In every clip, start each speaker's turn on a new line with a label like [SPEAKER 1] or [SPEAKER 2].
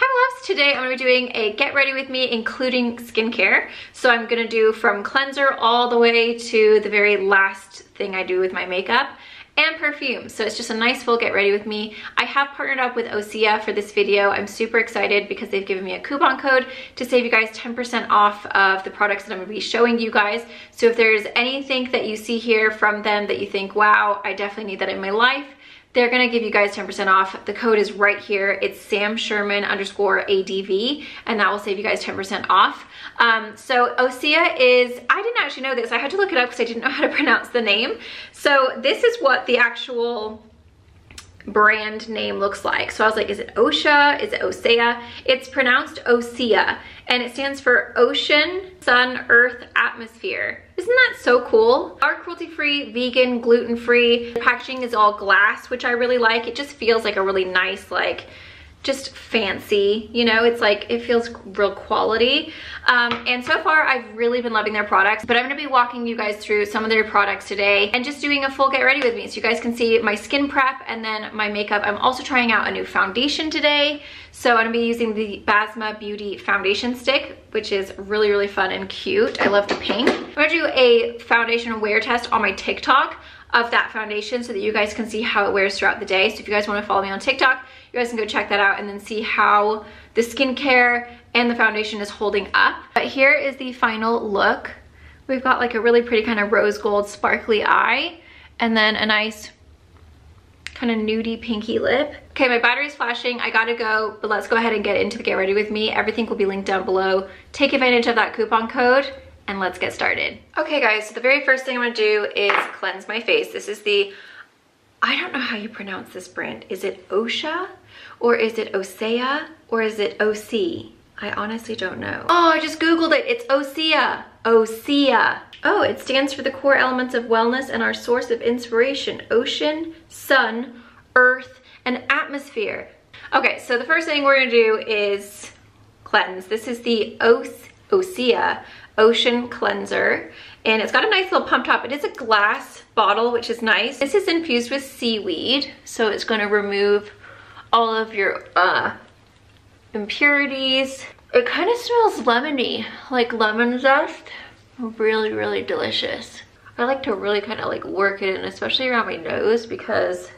[SPEAKER 1] Hi loves, today I'm going to be doing a get ready with me including skincare. So I'm going to do from cleanser all the way to the very last thing I do with my makeup and perfume. So it's just a nice full get ready with me. I have partnered up with Osea for this video. I'm super excited because they've given me a coupon code to save you guys 10% off of the products that I'm going to be showing you guys. So if there's anything that you see here from them that you think, wow, I definitely need that in my life, they're gonna give you guys 10% off. The code is right here. It's Schuerman_ADV, and that will save you guys 10% off. So Osea is, I didn't actually know this. I had to look it up because I didn't know how to pronounce the name. So this is what the actual brand name looks like. So I was like, is it Osea? Is it Osea? It's pronounced Osea, and it stands for Ocean, Sun, Earth, Atmosphere. Isn't that so cool? Are cruelty-free, vegan, gluten-free. The packaging is all glass, which I really like. It just feels like a really nice, like, just fancy, you know, it's like, it feels real quality. And so far I've really been loving their products, but I'm gonna be walking you guys through some of their products today and just doing a full get ready with me so you guys can see my skin prep and then my makeup. I'm also trying out a new foundation today. So I'm gonna be using the Basma Beauty foundation stick, which is really, really fun and cute. I love the pink. I'm gonna do a foundation wear test on my TikTok of that foundation so that you guys can see how it wears throughout the day. So if you guys wanna follow me on TikTok, you guys can go check that out and then see how the skincare and the foundation is holding up. But here is the final look. We've got like a really pretty kind of rose gold sparkly eye and then a nice kind of nudie pinky lip. Okay, my battery's flashing. I gotta go, but let's go ahead and get into the get ready with me. Everything will be linked down below. Take advantage of that coupon code and let's get started. Okay guys, so the very first thing I'm gonna do is cleanse my face. This is the, I don't know how you pronounce this brand. Is it Osea or is it Osea or is it OC? I honestly don't know. Oh, I just Googled it. It's Osea. Osea. Oh, it stands for the core elements of wellness and our source of inspiration. Ocean, sun, earth, and atmosphere. Okay, so the first thing we're gonna do is cleanse. This is the Osea Ocean Cleanser, and it's got a nice little pump top. It is a glass bottle, which is nice. This is infused with seaweed, so it's going to remove all of your impurities. It kind of smells lemony, like lemon zest. Really, really delicious. I like to really kind of like work it in, especially around my nose, because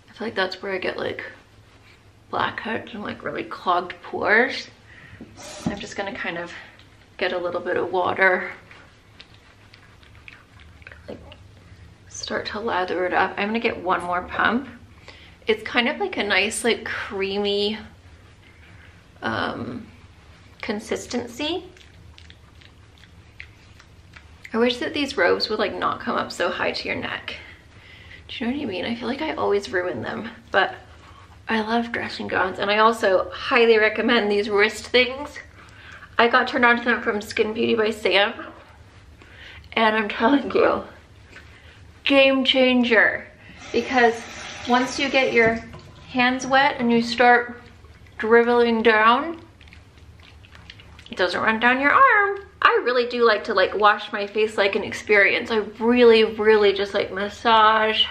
[SPEAKER 1] I feel like that's where I get like blackheads and like really clogged pores. I'm just going to kind of get a little bit of water, like start to lather it up. I'm gonna get one more pump. It's kind of like a nice like creamy consistency. I wish that these robes would like not come up so high to your neck. Do you know what I mean? I feel like I always ruin them, but I love dressing gowns, and I also highly recommend these wrist things. I got turned on to them from Skin Beauty by Sam, and I'm telling you, game changer. Because once you get your hands wet and you start dribbling down, it doesn't run down your arm. I really do like to like wash my face like an experience. I really, really just like massage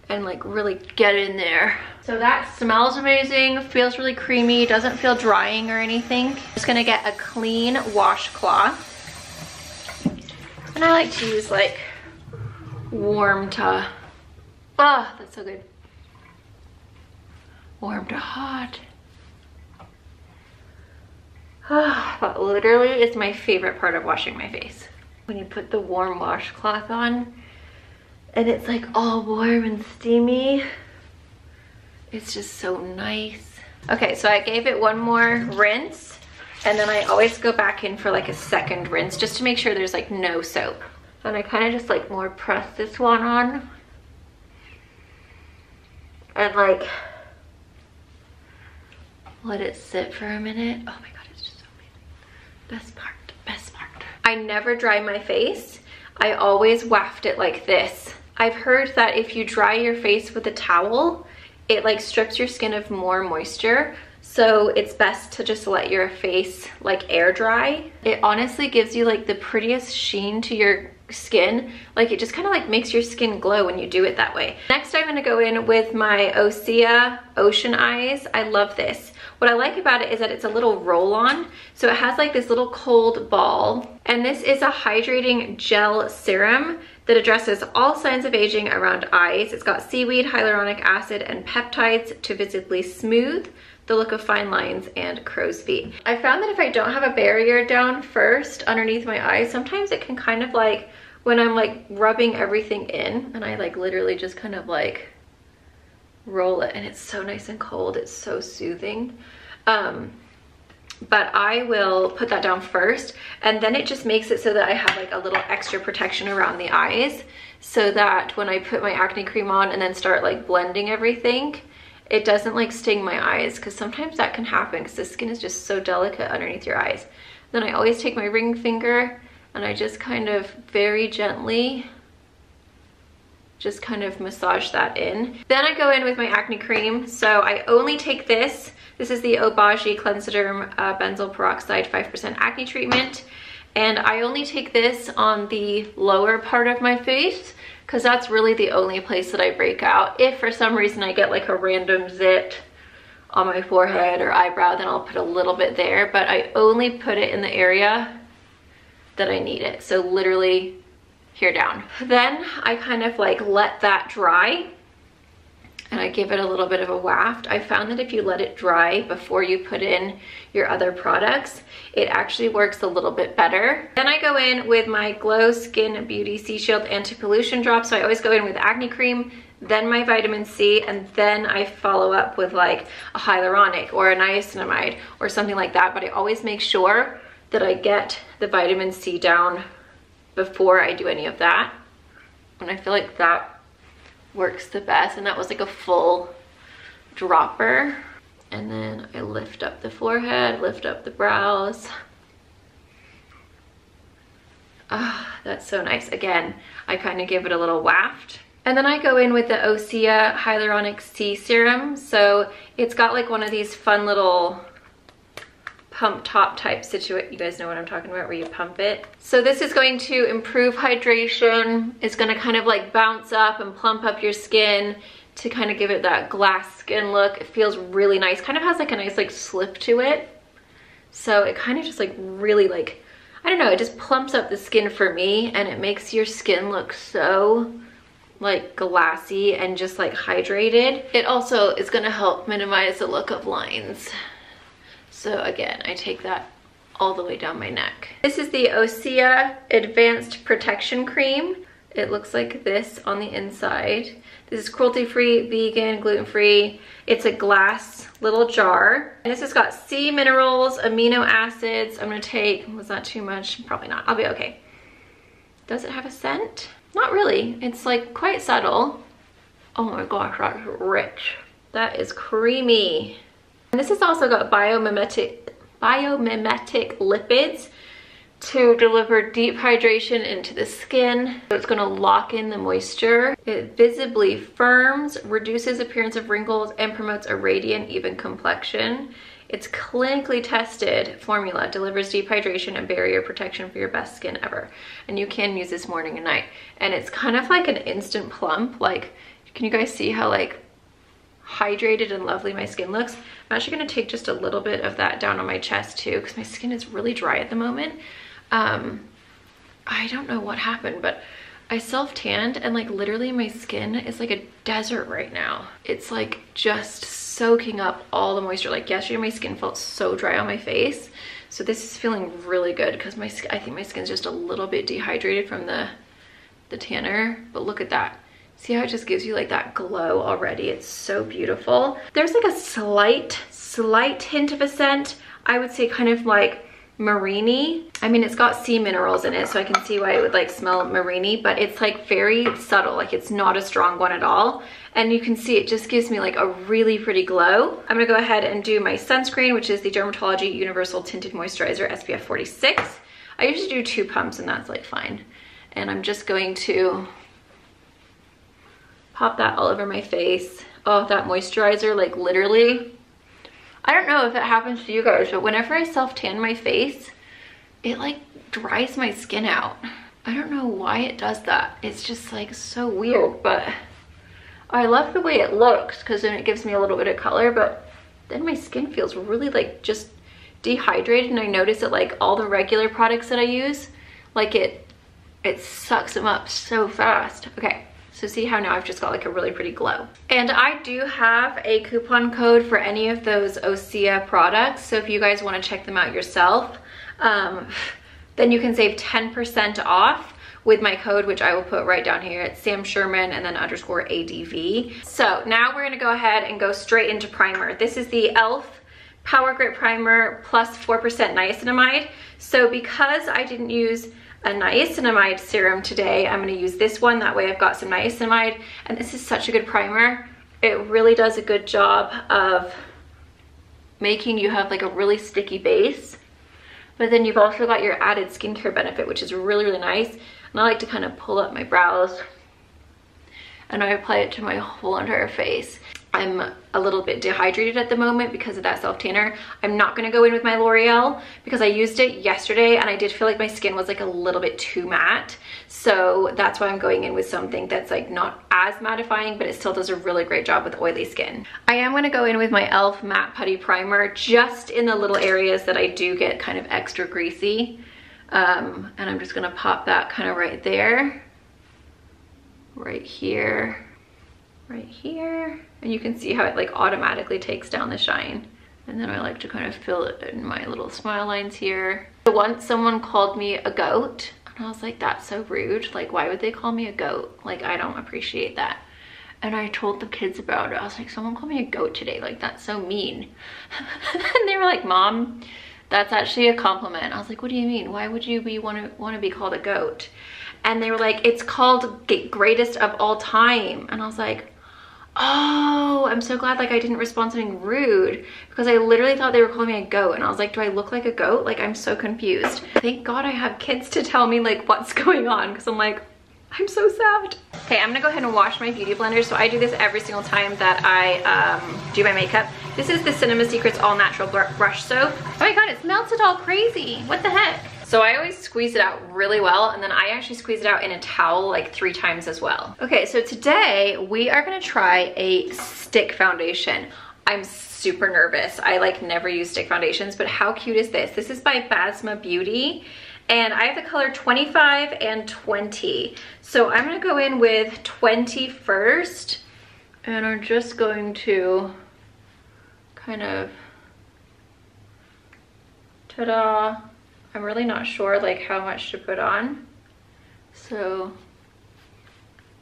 [SPEAKER 1] and like really get in there. So that smells amazing, feels really creamy, doesn't feel drying or anything. I'm just gonna get a clean washcloth. And I like to use like warm to, oh, that's so good. Warm to hot. Oh, that literally is my favorite part of washing my face. When you put the warm washcloth on, and it's like all warm and steamy. It's just so nice. Okay, so I gave it one more rinse, and then I always go back in for like a second rinse just to make sure there's like no soap. And I kind of just like more press this one on. And like let it sit for a minute. Oh my God, it's just so amazing. Best part, best part. I never dry my face. I always waft it like this. I've heard that if you dry your face with a towel, it like strips your skin of more moisture. So it's best to just let your face like air dry. It honestly gives you like the prettiest sheen to your skin. Like it just kind of like makes your skin glow when you do it that way. Next I'm gonna go in with my Osea Ocean Eyes. I love this. What I like about it is that it's a little roll-on. So it has like this little cold ball. And this is a hydrating gel serum that addresses all signs of aging around eyes. It's got seaweed, hyaluronic acid, and peptides to visibly smooth the look of fine lines and crow's feet. I found that if I don't have a barrier down first underneath my eyes, sometimes it can kind of like, when I'm like rubbing everything in, and I like literally just kind of like roll it, and it's so nice and cold, it's so soothing. But I will put that down first, and then it just makes it so that I have like a little extra protection around the eyes, so that when I put my acne cream on and then start like blending everything, it doesn't like sting my eyes, because sometimes that can happen because the skin is just so delicate underneath your eyes. Then I always take my ring finger and I just kind of very gently just kind of massage that in. Then I go in with my acne cream. So I only take this. This is the Obagi Cleansiderm Benzoyl Peroxide 5% Acne Treatment. And I only take this on the lower part of my face, because that's really the only place that I break out. If for some reason I get like a random zit on my forehead or eyebrow, then I'll put a little bit there, but I only put it in the area that I need it. So literally here down. Then I kind of like let that dry and I give it a little bit of a waft. I found that if you let it dry before you put in your other products, it actually works a little bit better. Then I go in with my Glow Skin Beauty Sea Shield Anti-Pollution Drop. So I always go in with acne cream, then my vitamin C, and then I follow up with like a hyaluronic or a niacinamide or something like that. But I always make sure that I get the vitamin C down before I do any of that. And I feel like that works the best, and that was like a full dropper. And then I lift up the forehead, lift up the brows. Ah, that's so nice. Again, I kind of give it a little waft. And then I go in with the Osea Hyaluronic C Serum. So it's got like one of these fun little pump top type situation. You guys know what I'm talking about, where you pump it. So this is going to improve hydration. It's going to kind of like bounce up and plump up your skin to kind of give it that glass skin look. It feels really nice. Kind of has like a nice like slip to it. So it kind of just like really like, I don't know, it just plumps up the skin for me, and it makes your skin look so like glassy and just like hydrated. It also is going to help minimize the look of lines. So again, I take that all the way down my neck. This is the Osea Advanced Protection Cream. It looks like this on the inside. This is cruelty-free, vegan, gluten-free. It's a glass little jar. And this has got sea minerals, amino acids. I'm gonna take, was that too much? Probably not, I'll be okay. Does it have a scent? Not really, it's like quite subtle. Oh my gosh, that's rich. That is creamy. And this has also got biomimetic lipids to deliver deep hydration into the skin. So it's going to lock in the moisture. It visibly firms, reduces appearance of wrinkles, and promotes a radiant, even complexion. Its clinically tested formula delivers deep hydration and barrier protection for your best skin ever. And you can use this morning and night. And it's kind of like an instant plump. Like, can you guys see how like hydrated and lovely my skin looks? I'm actually going to take just a little bit of that down on my chest too, because my skin is really dry at the moment. I don't know what happened, but I self-tanned and like literally my skin is like a desert right now. It's like just soaking up all the moisture. Like yesterday my skin felt so dry on my face. So this is feeling really good because I think my skin's just a little bit dehydrated from the tanner, but look at that. See how it just gives you like that glow already? It's so beautiful. There's like a slight hint of a scent. I would say kind of like marine-y. I mean, it's got sea minerals in it, so I can see why it would like smell marine-y, but it's like very subtle. Like it's not a strong one at all. And you can see it just gives me like a really pretty glow. I'm gonna go ahead and do my sunscreen, which is the Dermatology Universal Tinted Moisturizer SPF 46. I usually do 2 pumps and that's like fine. And I'm just going to pop that all over my face. Oh, that moisturizer, like literally, I don't know if it happens to you guys, but whenever I self-tan my face, it like dries my skin out. I don't know why it does that. It's just like so weird, but I love the way it looks because then it gives me a little bit of color, but then my skin feels really like just dehydrated, and I notice that like all the regular products that I use, like it sucks them up so fast. Okay, so see how now I've just got like a really pretty glow. And I do have a coupon code for any of those Osea products, so if you guys want to check them out yourself, then you can save 10% off with my code, which I will put right down here. It's Sam Schuerman and then _ADV. So now we're gonna go ahead and go straight into primer. This is the e.l.f. Power Grip Primer plus 4% niacinamide. So because I didn't use a niacinamide serum today, I'm gonna use this one. That way I've got some niacinamide, and this is such a good primer. It really does a good job of making you have like a really sticky base, but then you've also got your added skincare benefit, which is really, really nice. And I like to kind of pull up my brows and I apply it to my whole entire face. I'm a little bit dehydrated at the moment because of that self tanner. I'm not gonna go in with my L'Oreal because I used it yesterday and I did feel like my skin was like a little bit too matte. So that's why I'm going in with something that's like not as mattifying, but it still does a really great job with oily skin. I am gonna go in with my e.l.f. Matte Putty Primer just in the little areas that I do get kind of extra greasy. And I'm just gonna pop that kind of right there, right here, right here. And you can see how it like automatically takes down the shine. And then I like to kind of fill it in my little smile lines here. Once someone called me a goat, and I was like, that's so rude. Like, why would they call me a goat? Like, I don't appreciate that. And I told the kids about it. I was like, someone called me a goat today. Like, that's so mean. And they were like, Mom, that's actually a compliment. I was like, what do you mean? Why would you want to be called a goat? And they were like, it's called greatest of all time. And I was like, oh, I'm so glad like I didn't respond something rude, because I literally thought they were calling me a goat. And I was like, do I look like a goat? Like, I'm so confused. Thank God I have kids to tell me like what's going on, because I'm like, I'm so sad. Okay, I'm gonna go ahead and wash my beauty blender. So I do this every single time that I do my makeup. This is the Cinema Secrets All Natural Brush Soap. Oh my God, it melted all crazy. What the heck? So I always squeeze it out really well, and then I actually squeeze it out in a towel like 3 times as well. Okay, so today we are gonna try a stick foundation. I'm super nervous. I like never use stick foundations, but how cute is this? This is by Basma Beauty, and I have the color 25 and 20. So I'm gonna go in with 20 first, and I'm just going to kind of, ta-da. I'm really not sure like how much to put on. So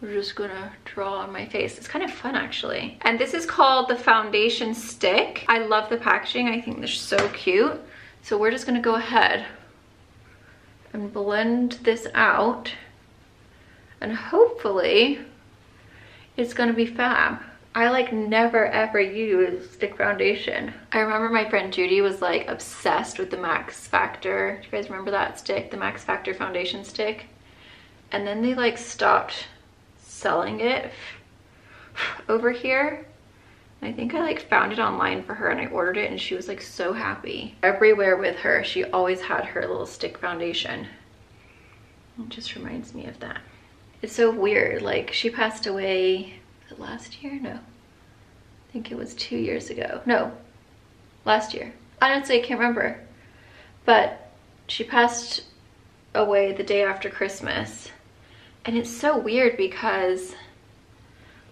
[SPEAKER 1] we're just gonna draw on my face. It's kind of fun actually. And this is called the foundation stick. I love the packaging. I think they're so cute. So we're just gonna go ahead and blend this out, and hopefully it's gonna be fab. I like never ever use stick foundation. I remember my friend Judy was like obsessed with the Max Factor. Do you guys remember that stick? The Max Factor foundation stick? And then they like stopped selling it over here. I think I like found it online for her and I ordered it, and she was like so happy. Everywhere with her, she always had her little stick foundation. It just reminds me of that. It's so weird, like she passed away, was it last year? No, I think it was 2 years ago. No, last year. Honestly, I can't remember. But she passed away the day after Christmas. And it's so weird because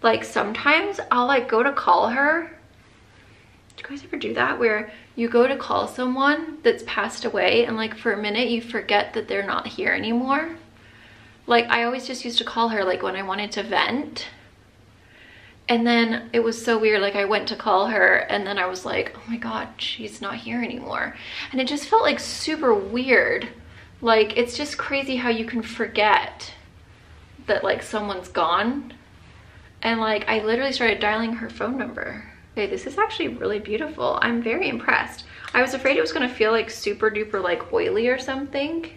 [SPEAKER 1] like sometimes I'll like go to call her. Do you guys ever do that? Where you go to call someone that's passed away and like for a minute you forget that they're not here anymore. Like I always just used to call her like when I wanted to vent. And then it was so weird, like I went to call her and then I was like, oh my God, she's not here anymore. And it just felt like super weird. Like it's just crazy how you can forget that like someone's gone. And like I literally started dialing her phone number. Okay, this is actually really beautiful. I'm very impressed. I was afraid it was gonna feel like super duper like oily or something.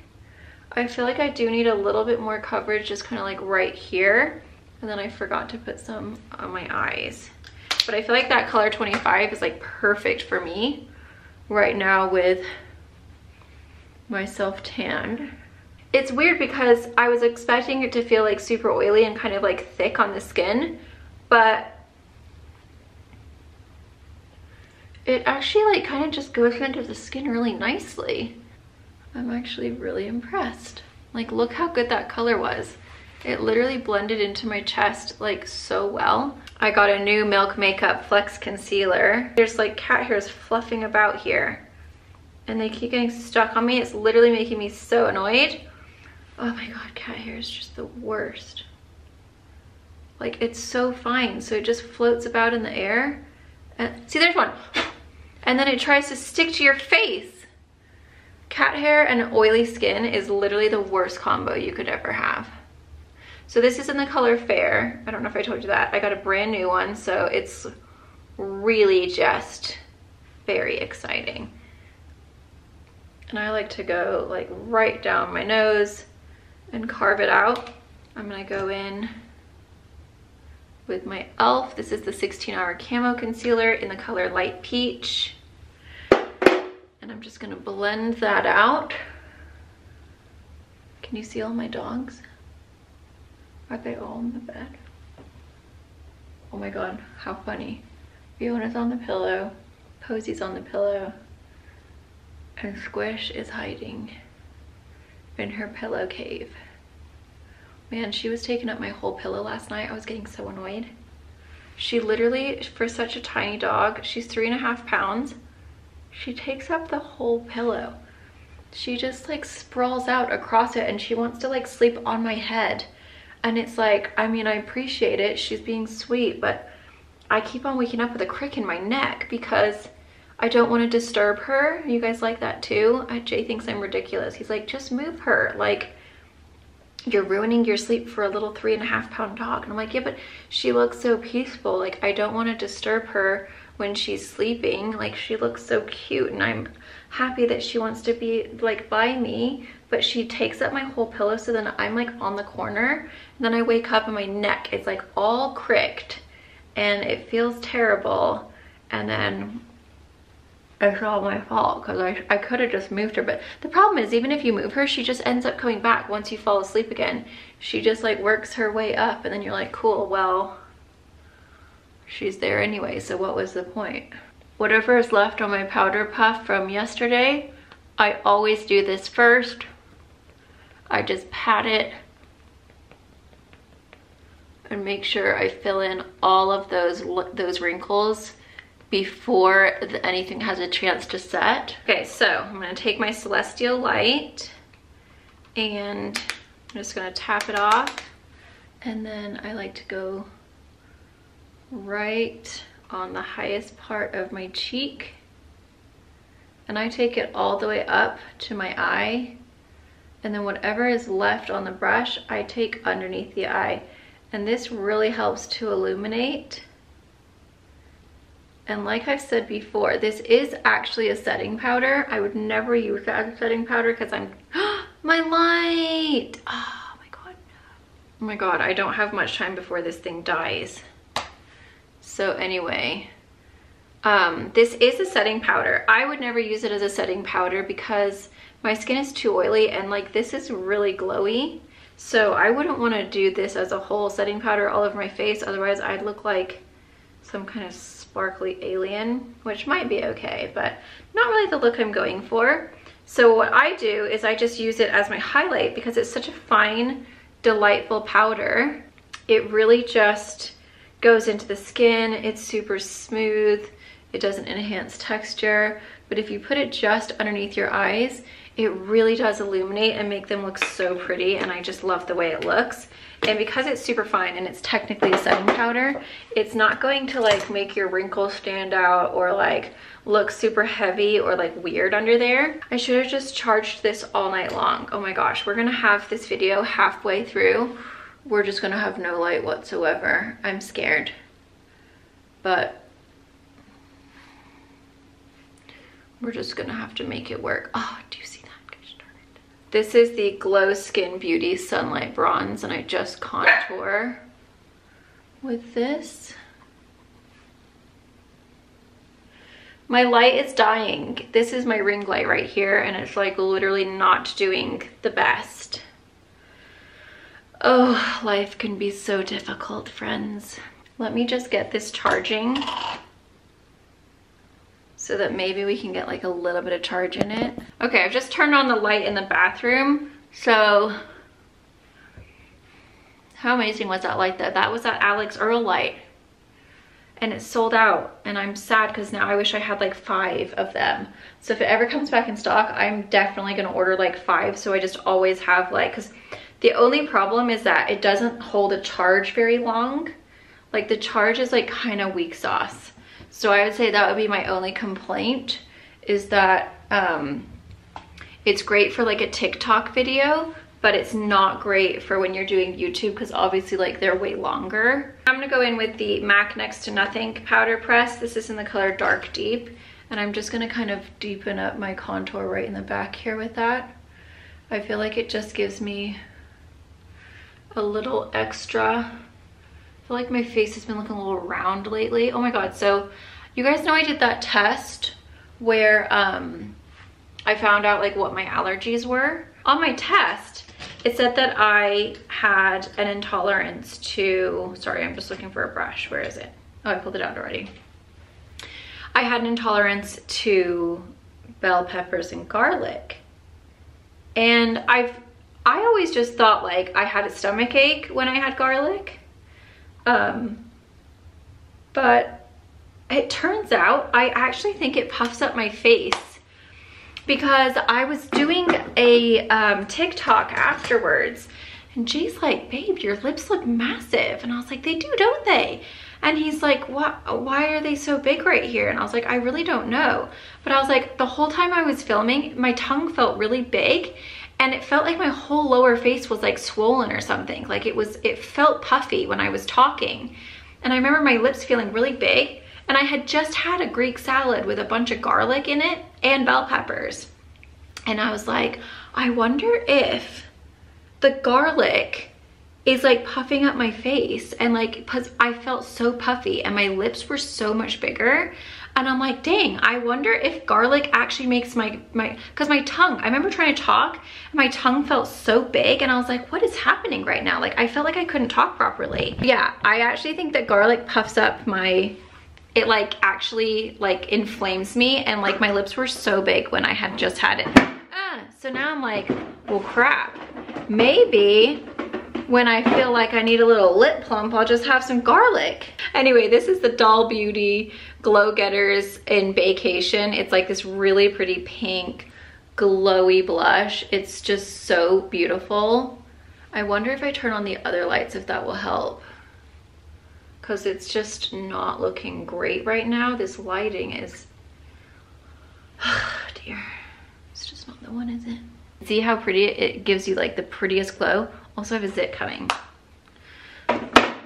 [SPEAKER 1] I feel like I do need a little bit more coverage, just kind of like right here. And then I forgot to put some on my eyes. But I feel like that color 25 is like perfect for me right now with my self-tan. It's weird because I was expecting it to feel like super oily and kind of like thick on the skin, but it actually like kind of just goes into the skin really nicely. I'm actually really impressed. Like, look how good that color was. It literally blended into my chest like so well. I got a new Milk Makeup Flex Concealer. There's like cat hairs fluffing about here and they keep getting stuck on me. It's literally making me so annoyed. Oh my God, cat hair is just the worst. Like, it's so fine, so it just floats about in the air. And see, there's one. And then it tries to stick to your face. Cat hair and oily skin is literally the worst combo you could ever have. So this is in the color Fair. I don't know if I told you that. I got a brand new one, so it's really just very exciting. And I like to go like right down my nose and carve it out. I'm gonna go in with my e.l.f. This is the 16-Hour Camo Concealer in the color Light Peach. And I'm just gonna blend that out. Can you see all my dogs? Are they all in the bed? Oh my God, how funny. Fiona's on the pillow, Posey's on the pillow, and Squish is hiding in her pillow cave. Man, she was taking up my whole pillow last night. I was getting so annoyed. She literally, for such a tiny dog, she's 3.5 pounds. She takes up the whole pillow. She just like sprawls out across it and she wants to like sleep on my head. And it's like, I mean, I appreciate it. She's being sweet, but I keep on waking up with a crick in my neck because I don't want to disturb her. You guys like that too? Jay thinks I'm ridiculous. He's like, just move her. Like, you're ruining your sleep for a little 3.5 pound dog. And I'm like, yeah, but she looks so peaceful. Like, I don't want to disturb her when she's sleeping. Like, she looks so cute and I'm happy that she wants to be like by me, but she takes up my whole pillow, so then I'm like on the corner and then I wake up and my neck is like all cricked and it feels terrible. And then it's all my fault because I could have just moved her. But the problem is, even if you move her, she just ends up coming back once you fall asleep again. She just like works her way up and then you're like, cool, well, she's there anyway, so what was the point? Whatever is left on my powder puff from yesterday, I always do this first. I just pat it and make sure I fill in all of those wrinkles before anything has a chance to set. Okay, so I'm gonna take my Celestial Light and I'm just gonna tap it off. And then I like to go right on the highest part of my cheek. And I take it all the way up to my eye. And then whatever is left on the brush, I take underneath the eye. And this really helps to illuminate. And like I've said before, this is actually a setting powder. I would never use it as a setting powder because I'm, my light. Oh my God. Oh my God, I don't have much time before this thing dies. So anyway, this is a setting powder. I would never use it as a setting powder because my skin is too oily and like this is really glowy. So I wouldn't want to do this as a whole setting powder all over my face. Otherwise I'd look like some kind of sparkly alien, which might be okay, but not really the look I'm going for. So what I do is I just use it as my highlight because it's such a fine, delightful powder. It really just goes into the skin. It's super smooth. It doesn't enhance texture, but if you put it just underneath your eyes, it really does illuminate and make them look so pretty, and I just love the way it looks. And because it's super fine and it's technically a setting powder, it's not going to like make your wrinkles stand out or like look super heavy or like weird under there. I should have just charged this all night long. Oh my gosh, we're gonna have this video halfway through. We're just gonna have no light whatsoever. I'm scared, but we're just gonna have to make it work. Oh, do you see that? This is the Glow Skin Beauty Sunlight Bronze, and I just contour with this. My light is dying. This is my ring light right here, and it's like literally not doing the best. Oh, life can be so difficult, friends. Let me just get this charging so that maybe we can get like a little bit of charge in it. Okay, I've just turned on the light in the bathroom. So how amazing was that light though? That was that Alex Earl light. And it's sold out, and I'm sad because now I wish I had like 5 of them. So if it ever comes back in stock, I'm definitely gonna order like 5, so I just always have like, because the only problem is that it doesn't hold a charge very long. Like the charge is like kind of weak sauce. So I would say that would be my only complaint, is that it's great for like a TikTok video, but it's not great for when you're doing YouTube, because obviously like they're way longer. I'm gonna go in with the MAC Next to Nothing powder press. This is in the color Dark Deep, and I'm just gonna kind of deepen up my contour right in the back here with that. I feel like it just gives me a little extra. I feel like my face has been looking a little round lately. Oh my god, so you guys know I did that test where I found out like what my allergies were. On my test, it said that I had an intolerance to, sorry, I'm just looking for a brush. Where is it? Oh, I pulled it out already. I had an intolerance to bell peppers and garlic. And I always just thought like I had a stomach ache when I had garlic. But it turns out I actually think it puffs up my face, because I was doing a TikTok afterwards, and Jay's like, babe, your lips look massive. And I was like, they do, don't they? And he's like, what? Why are they so big right here? And I was like, I really don't know. But I was like, the whole time I was filming, my tongue felt really big, and it felt like my whole lower face was like swollen or something. Like it felt puffy when I was talking. And I remember my lips feeling really big. And I had just had a Greek salad with a bunch of garlic in it and bell peppers. And I was like, I wonder if the garlic is like puffing up my face, and like, because I felt so puffy and my lips were so much bigger. And I'm like, dang, I wonder if garlic actually makes because my tongue, I remember trying to talk and my tongue felt so big, and I was like, what is happening right now? Like I felt like I couldn't talk properly. Yeah, I actually think that garlic puffs up it like actually like inflames me, and like my lips were so big when I had just had it. So now I'm like, well crap, maybe when I feel like I need a little lip plump, I'll just have some garlic. Anyway, this is the Doll Beauty Glow Getters in Vacation. It's like this really pretty pink glowy blush. It's just so beautiful. I wonder if I turn on the other lights if that will help, because it's just not looking great right now. This lighting is, oh dear, it's just not the one, is it? See how pretty it gives you like the prettiest glow? Also have a zit coming.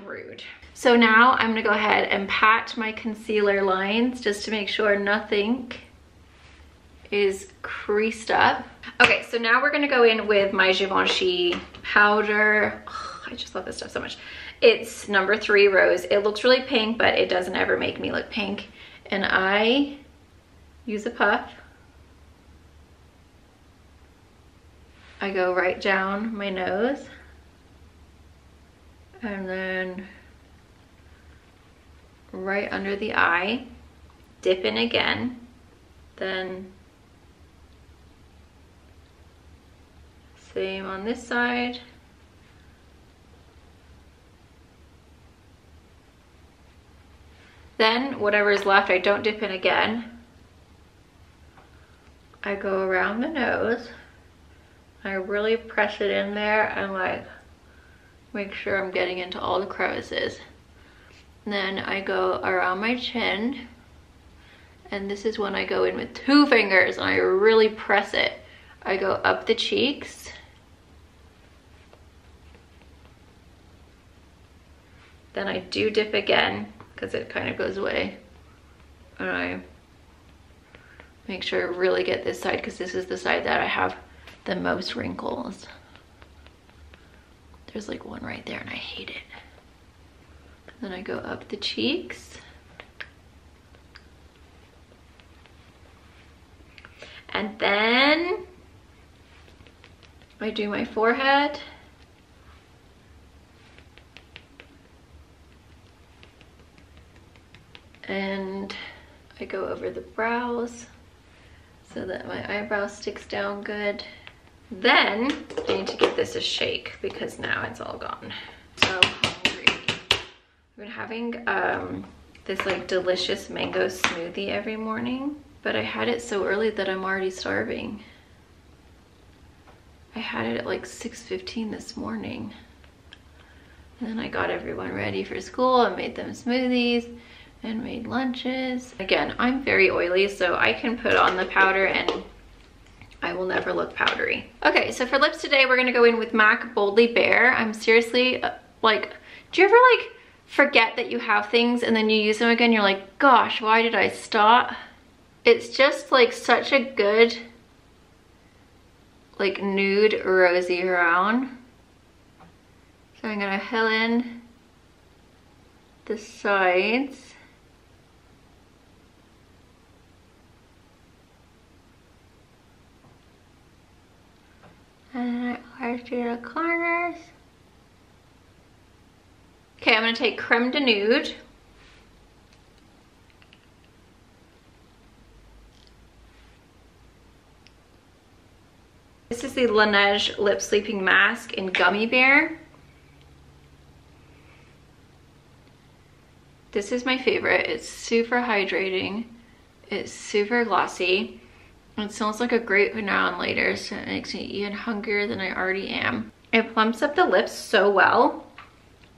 [SPEAKER 1] Rude. So now I'm gonna go ahead and pat my concealer lines just to make sure nothing is creased up. Okay, so now we're gonna go in with my Givenchy powder. Oh, I just love this stuff so much. It's number 3 Rose. It looks really pink, but it doesn't ever make me look pink. And I use a puff. I go right down my nose, and then right under the eye, dip in again, then same on this side. Then whatever is left, I don't dip in again. I go around the nose. I really press it in there and like make sure I'm getting into all the crevices. And then I go around my chin, and this is when I go in with 2 fingers and I really press it. I go up the cheeks. Then I do dip again because it kind of goes away. And I make sure I really get this side, because this is the side that I have the most wrinkles. There's like one right there and I hate it. Then I go up the cheeks. And then I do my forehead. And I go over the brows so that my eyebrow sticks down good. Then I need to give this a shake because now it's all gone. So hungry. I've been having this like delicious mango smoothie every morning, but I had it so early that I'm already starving. I had it at like 6:15 this morning. And then I got everyone ready for school and made them smoothies and made lunches. Again, I'm very oily, so I can put on the powder and I will never look powdery. Okay, so for lips today, we're gonna go in with MAC Boldly Bare. I'm seriously like, do you ever like forget that you have things and then you use them again? You're like, gosh, why did I stop? It's just like such a good, like nude rosy brown. So I'm gonna fill in the sides. And then I arch the corners. Okay, I'm gonna take Creme de Nude. This is the Laneige Lip Sleeping Mask in Gummy Bear. This is my favorite. It's super hydrating. It's super glossy. It smells like a great now and later, so it makes me even hungrier than I already am. It plumps up the lips so well.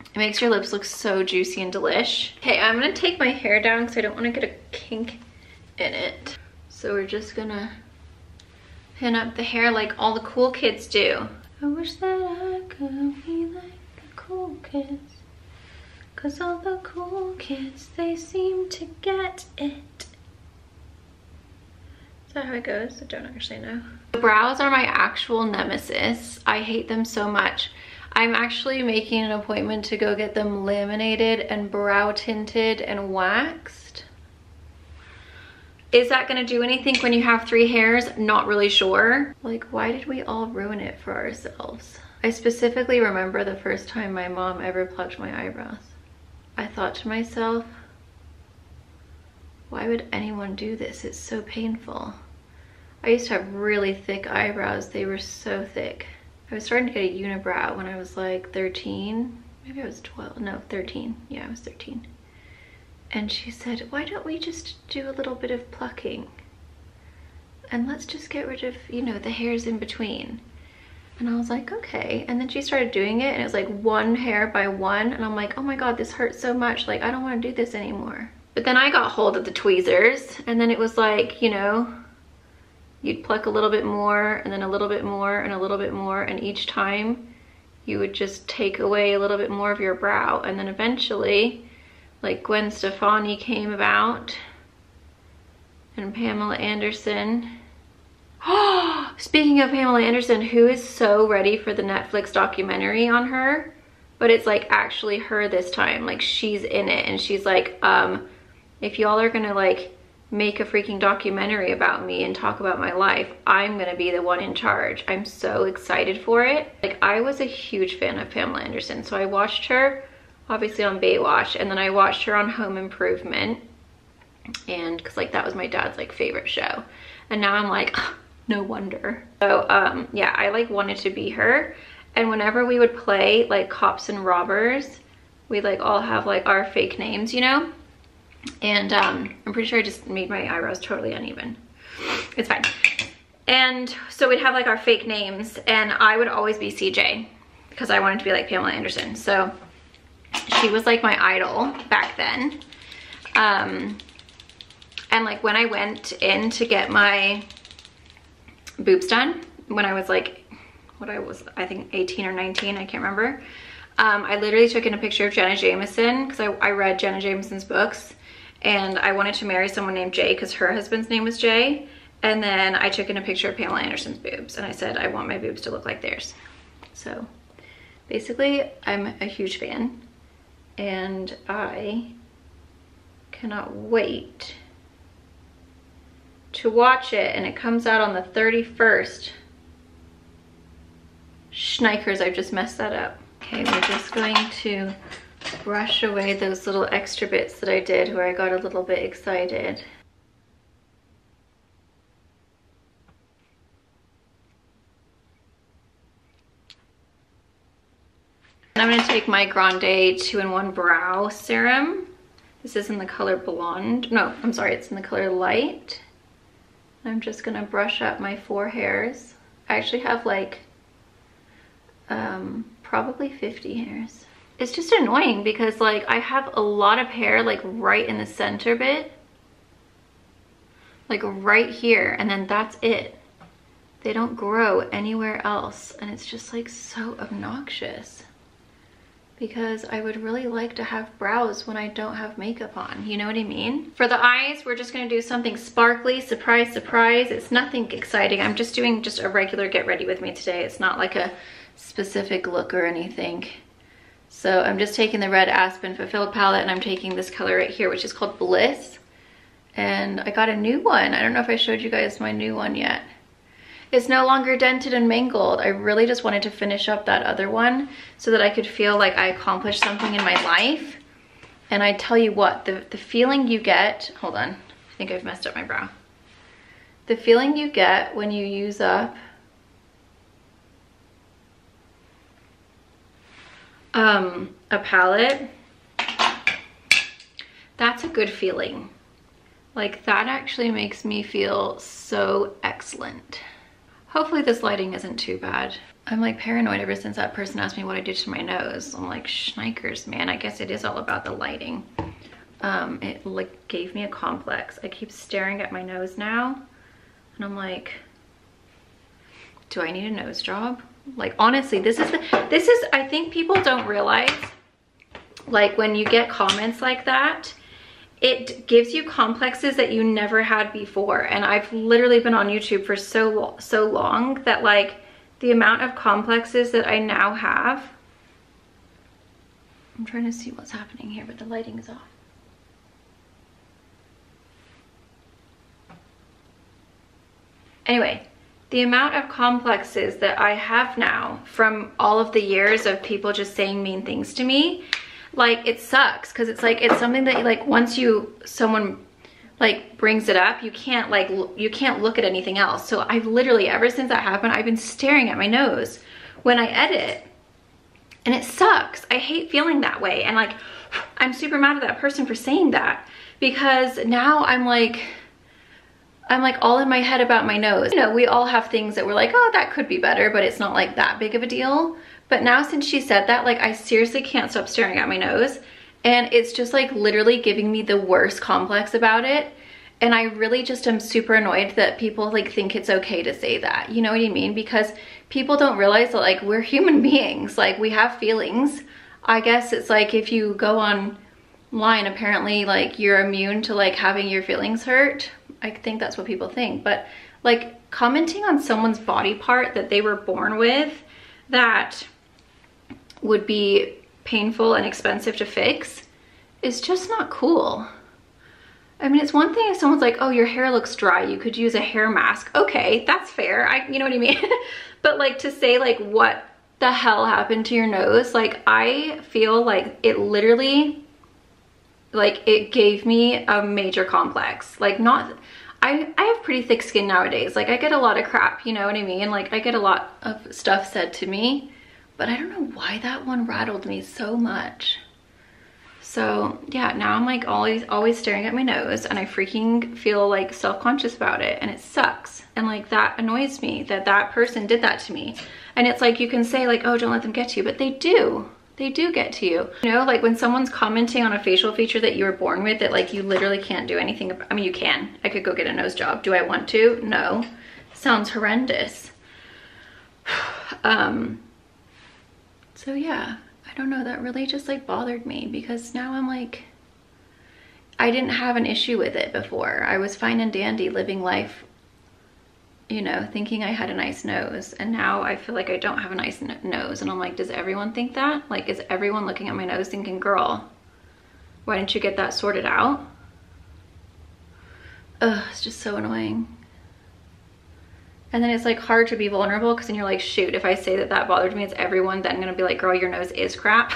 [SPEAKER 1] It makes your lips look so juicy and delish. Okay, I'm gonna take my hair down because I don't want to get a kink in it. So we're just gonna pin up the hair like all the cool kids do. I wish that I could be like the cool kids. Cause all the cool kids, they seem to get it. Is that how it goes? I don't actually know. The brows are my actual nemesis. I hate them so much. I'm actually making an appointment to go get them laminated and brow tinted and waxed. Is that gonna do anything when you have 3 hairs? Not really sure. Like, why did we all ruin it for ourselves? I specifically remember the first time my mom ever plucked my eyebrows. I thought to myself, why would anyone do this? It's so painful. I used to have really thick eyebrows. They were so thick. I was starting to get a unibrow when I was like 13. Maybe I was 12, no, 13. Yeah, I was 13. And she said, why don't we just do a little bit of plucking? And let's just get rid of, you know, the hairs in between. And I was like, okay. And then she started doing it and it was like 1 hair by 1. And I'm like, oh my God, this hurts so much. Like, I don't want to do this anymore. But then I got hold of the tweezers and then it was like, you know, you'd pluck a little bit more and then a little bit more and a little bit more. And each time you would just take away a little bit more of your brow. And then eventually, like Gwen Stefani came about and Pamela Anderson. Oh, speaking of Pamela Anderson, who is so ready for the Netflix documentary on her? But it's like actually her this time. Like she's in it and she's like, if y'all are gonna like make a freaking documentary about me and talk about my life, I'm gonna be the one in charge. I'm so excited for it. Like I was a huge fan of Pamela Anderson. So I watched her obviously on Baywatch and then I watched her on Home Improvement. And cause like that was my dad's like favorite show. And now I'm like, no wonder. So yeah, I like wanted to be her. And whenever we would play like cops and robbers, we'd like all have like our fake names, you know? And I'm pretty sure I just made my eyebrows totally uneven. It's fine. And so we'd have like our fake names and I would always be CJ because I wanted to be like Pamela Anderson. So she was like my idol back then. And like when I went in to get my boobs done, when I was like, I think 18 or 19, I can't remember. I literally took in a picture of Jenna Jameson because I read Jenna Jameson's books and I wanted to marry someone named Jay because her husband's name was Jay. And then I took in a picture of Pamela Anderson's boobs and I said, I want my boobs to look like theirs. So basically I'm a huge fan and I cannot wait to watch it, and it comes out on the 31st. Schnikers, I've just messed that up. Okay, we're just going to brush away those little extra bits that I did where I got a little bit excited. And I'm gonna take my Grande 2-in-1 Brow Serum. This is in the color Blonde. No, I'm sorry, it's in the color Light. I'm just gonna brush up my 4 hairs. I actually have like probably 50 hairs. It's just annoying because like I have a lot of hair like right in the center bit, like right here, and then that's it. They don't grow anywhere else, and it's just like so obnoxious because I would really like to have brows when I don't have makeup on, you know what I mean? For the eyes, we're just gonna do something sparkly, surprise, surprise. It's nothing exciting. I'm just doing just a regular get ready with me today. It's not like a specific look or anything. So I'm just taking the red Aspen Fulfilled palette, and I'm taking this color right here, which is called Bliss. And I got a new one. I don't know if I showed you guys my new one yet. It's no longer dented and mangled. I really just wanted to finish up that other one so that I could feel like I accomplished something in my life. And I tell you what, the feeling you get, hold on, I think I've messed up my brow. The feeling you get when you use up a palette, that's a good feeling. Like that actually makes me feel so excellent. Hopefully this lighting isn't too bad. I'm like paranoid ever since that person asked me what I did to my nose. I'm like, schnikers, man, I guess it is all about the lighting. It like gave me a complex. I keep staring at my nose now and I'm like, do I need a nose job? Like honestly, this is I think people don't realize, like when you get comments like that, it gives you complexes that you never had before. And I've literally been on YouTube for so long that like the amount of complexes that I now have, I'm trying to see what's happening here, but the lighting is off. Anyway, the amount of complexes that I have now from all of the years of people just saying mean things to me, like it sucks because it's like it's something that like once someone like brings it up, you can't look at anything else. So I've literally, ever since that happened, I've been staring at my nose when I edit, and it sucks. I hate feeling that way, and like I'm super mad at that person for saying that because now I'm like all in my head about my nose. You know, we all have things that we're like, oh, that could be better, but it's not like that big of a deal. But now since she said that, like I seriously can't stop staring at my nose, and it's just like literally giving me the worst complex about it. And I really just am super annoyed that people like think it's okay to say that, you know what I mean? Because people don't realize that like we're human beings, like we have feelings. I guess it's like if you go online, apparently like you're immune to like having your feelings hurt. I think that's what people think, but like commenting on someone's body part that they were born with that would be painful and expensive to fix is just not cool. I mean, it's one thing if someone's like, oh, your hair looks dry, you could use a hair mask. Okay, that's fair. You know what I mean? But like to say like, what the hell happened to your nose? Like I feel like it literally, like it gave me a major complex. Like I have pretty thick skin nowadays. Like I get a lot of crap, you know what I mean? Like I get a lot of stuff said to me, but I don't know why that one rattled me so much. So yeah, now I'm like always staring at my nose, and I freaking feel like self-conscious about it, and it sucks. And like that annoys me that that person did that to me. And it's like you can say like, oh, don't let them get to you, but they do get to you. You know, like when someone's commenting on a facial feature that you were born with that like you literally can't do anything about. I mean, you can. I could go get a nose job. Do I want to? No. Sounds horrendous. So yeah, I don't know, that really just like bothered me because now I'm like, I didn't have an issue with it before. I was fine and dandy living life, you know, thinking I had a nice nose, and now I feel like I don't have a nice nose, and I'm like, does everyone think that? Like, is everyone looking at my nose thinking, girl, why didn't you get that sorted out? Ugh, it's just so annoying. And then it's like hard to be vulnerable because then you're like, shoot, if I say that that bothered me, it's everyone then gonna be like, girl, your nose is crap.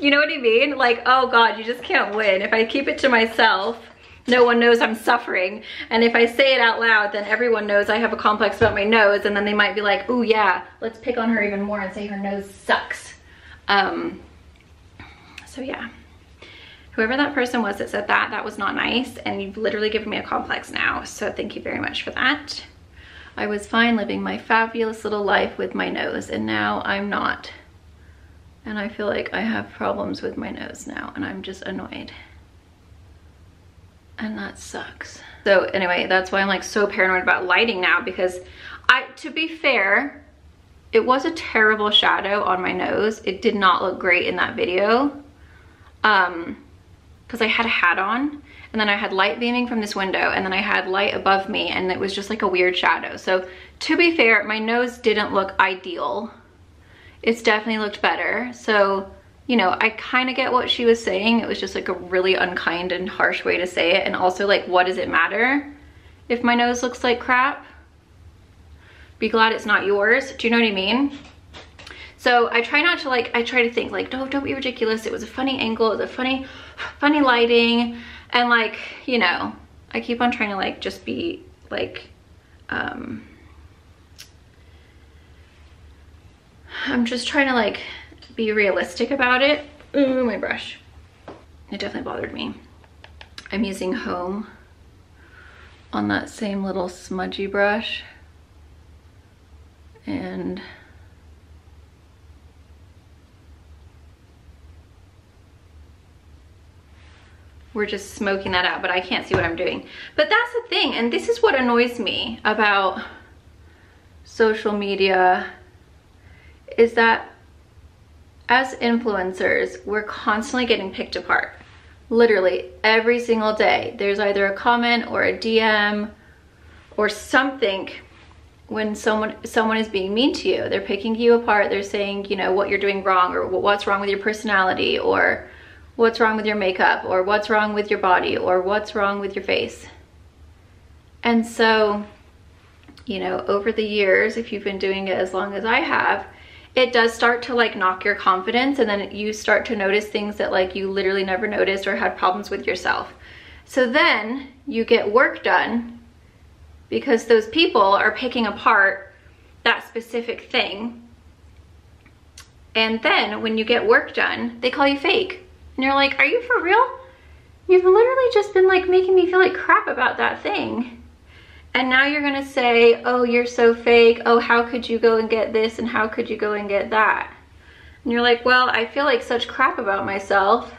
[SPEAKER 1] You know what I mean? Like, oh God, you just can't win. If I keep it to myself, no one knows I'm suffering. And if I say it out loud, then everyone knows I have a complex about my nose, and then they might be like, ooh yeah, let's pick on her even more and say her nose sucks. So yeah, whoever that person was that said that, that was not nice, and you've literally given me a complex now, so thank you very much for that. I was fine living my fabulous little life with my nose, and now I'm not. And I feel like I have problems with my nose now, and I'm just annoyed. And that sucks. So anyway, that's why I'm like so paranoid about lighting now, because to be fair, it was a terrible shadow on my nose. It did not look great in that video. Because I had a hat on, and then I had light beaming from this window, and then I had light above me, and it was just like a weird shadow. So to be fair, my nose didn't look ideal. It's definitely looked better. So, you know, I kind of get what she was saying. It was just like a really unkind and harsh way to say it. And also, like, what does it matter if my nose looks like crap? Be glad it's not yours. Do you know what I mean? So I try not to, like, I try to think like, no, don't be ridiculous. It was a funny angle, it was a funny lighting. And like, you know, I keep on trying to like, just be like, I'm just trying to like be realistic about it. Ooh, my brush. It definitely bothered me. I'm using Home on that same little smudgy brush. And we're just smoking that out, but I can't see what I'm doing. But that's the thing, and this is what annoys me about social media, is that as influencers, we're constantly getting picked apart. Literally every single day, there's either a comment or a DM or something when someone is being mean to you. They're picking you apart. They're saying, you know, what you're doing wrong, or what's wrong with your personality, or what's wrong with your makeup, or what's wrong with your body, or what's wrong with your face. And so, you know, over the years, if you've been doing it as long as I have, it does start to like knock your confidence, and then you start to notice things that like you literally never noticed or had problems with yourself. So then you get work done because those people are picking apart that specific thing. And then when you get work done, they call you fake. And you're like, are you for real? You've literally just been like making me feel like crap about that thing. And now you're gonna say, oh, you're so fake. Oh, how could you go and get this? And how could you go and get that? And you're like, well, I feel like such crap about myself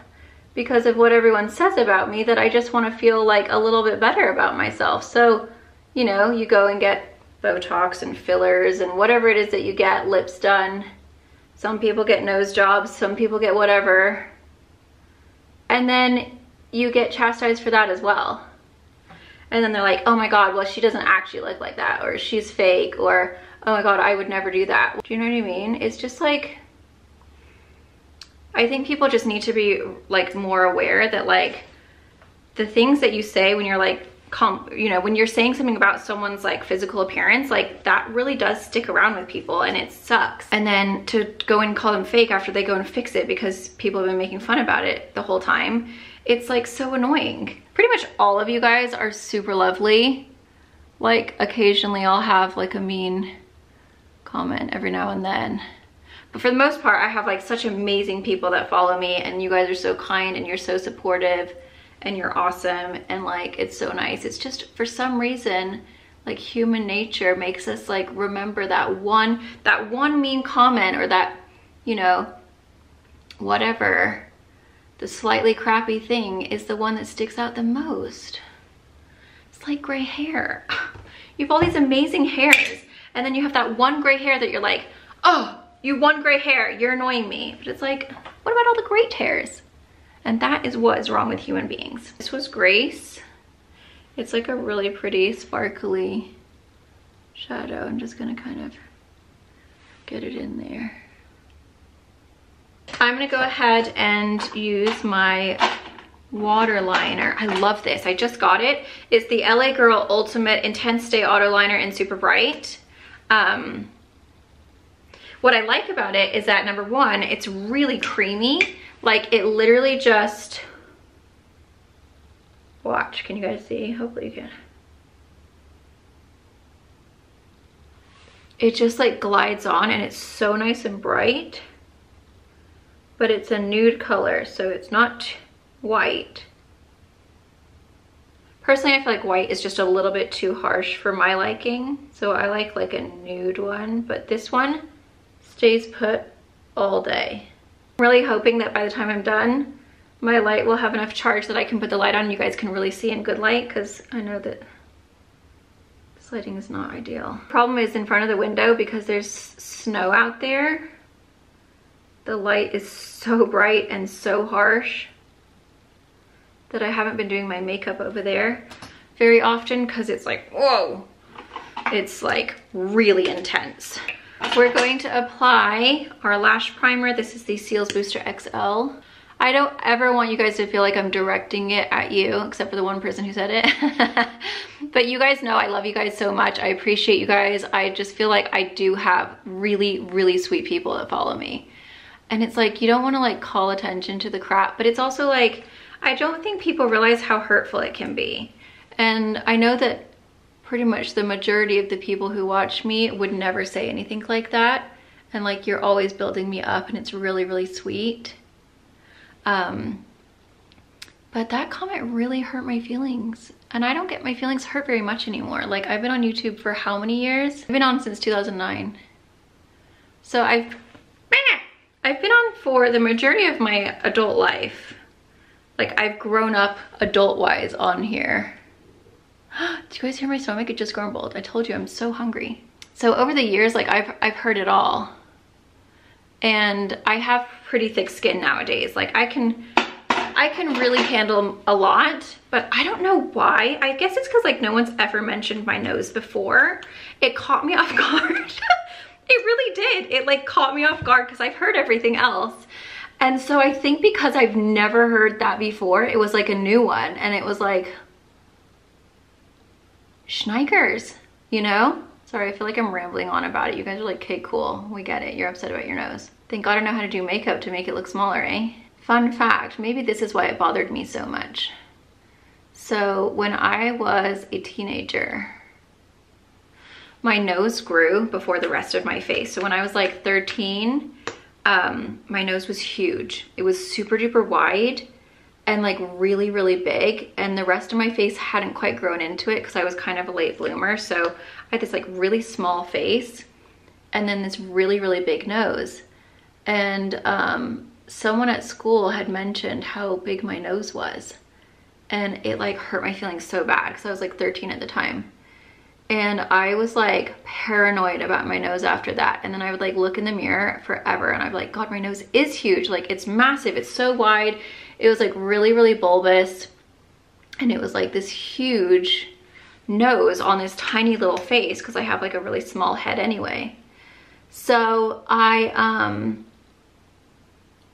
[SPEAKER 1] because of what everyone says about me that I just wanna feel like a little bit better about myself. So, you know, you go and get Botox and fillers and whatever it is that you get, lips done. Some people get nose jobs, some people get whatever. And then you get chastised for that as well. And then they're like, oh my God, well, she doesn't actually look like that, or she's fake, or oh my God, I would never do that. Do you know what I mean? It's just like, I think people just need to be like more aware that like the things that you say when you're like, you know, when you're saying something about someone's like physical appearance, like that really does stick around with people, and it sucks. And then to go and call them fake after they go and fix it because people have been making fun about it the whole time, it's like so annoying. Pretty much all of you guys are super lovely. Like occasionally I'll have like a mean comment every now and then. But for the most part, I have like such amazing people that follow me, and you guys are so kind and you're so supportive. And you're awesome, and like it's so nice. It's just for some reason like human nature makes us like remember that one mean comment, or that, you know, whatever, the slightly crappy thing is the one that sticks out the most. It's like gray hair. You have all these amazing hairs, and then you have that one gray hair that you're like, oh, you one gray hair, you're annoying me. But it's like, what about all the great hairs? And that is what is wrong with human beings. This was Grace. It's like a really pretty sparkly shadow. I'm just gonna kind of get it in there. I'm gonna go ahead and use my water liner. I love this, I just got it. It's the LA Girl Ultimate Intense Day Auto Liner in Super Bright. What I like about it is that, number one, it's really creamy. Like it literally just, watch, can you guys see? Hopefully you can. It just like glides on, and it's so nice and bright. but it's a nude color, so it's not white. Personally, I feel like white is just a little bit too harsh for my liking, so I like a nude one, but this one stays put all day. I'm really hoping that by the time I'm done, my light will have enough charge that I can put the light on and you guys can really see in good light, because I know that this lighting is not ideal. Problem is in front of the window, because there's snow out there, the light is so bright and so harsh that I haven't been doing my makeup over there very often, because it's like, whoa, it's like really intense. We're going to apply our lash primer. This is the Cils Booster XL. I don't ever want you guys to feel like I'm directing it at you, except for the one person who said it. But you guys know I love you guys so much. I appreciate you guys. I just feel like I do have really, really sweet people that follow me. And it's like, you don't want to like call attention to the crap, but it's also like, I don't think people realize how hurtful it can be. And I know that pretty much the majority of the people who watch me would never say anything like that. And like, you're always building me up, and it's really, really sweet. But that comment really hurt my feelings, and I don't get my feelings hurt very much anymore. Like, I've been on YouTube for how many years? I've been on since 2009. So I've been on for the majority of my adult life. Like, I've grown up adult-wise on here. Do you guys hear my stomach? It just grumbled. I told you I'm so hungry. So over the years, like I've heard it all. And I have pretty thick skin nowadays. Like I can really handle a lot, but I don't know why. I guess it's because like no one's ever mentioned my nose before. It caught me off guard. It really did. It like caught me off guard because I've heard everything else. And so I think because I've never heard that before, it was like a new one. And it was like, Schneikers, you know? Sorry, I feel like I'm rambling on about it. You guys are like, okay, cool, we get it. You're upset about your nose. Thank God I know how to do makeup to make it look smaller, eh? Fun fact, maybe this is why it bothered me so much. So when I was a teenager, my nose grew before the rest of my face. So when I was like 13, my nose was huge. It was super duper wide and like really, really big. And the rest of my face hadn't quite grown into it because I was kind of a late bloomer. So I had this like really small face and then this really, really big nose. And someone at school had mentioned how big my nose was. And it like hurt my feelings so bad because I was like 13 at the time. And I was like paranoid about my nose after that. And then I would like look in the mirror forever and I'd be like, God, my nose is huge. Like it's massive, it's so wide. It was like really, really bulbous. And it was like this huge nose on this tiny little face because I have like a really small head anyway. So I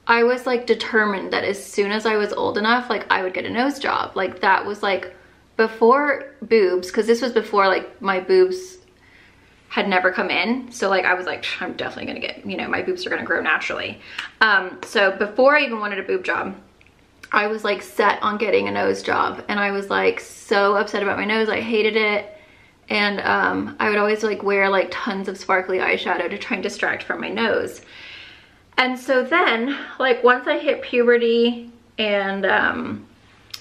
[SPEAKER 1] was like determined that as soon as I was old enough, like I would get a nose job. Like that was like before boobs, because this was before like my boobs had never come in. So like I was like, I'm definitely gonna get, you know, my boobs are gonna grow naturally. So before I even wanted a boob job, I was like set on getting a nose job, and I was like so upset about my nose. I hated it. And I would always like wear like tons of sparkly eyeshadow to try and distract from my nose. And so then like once I hit puberty and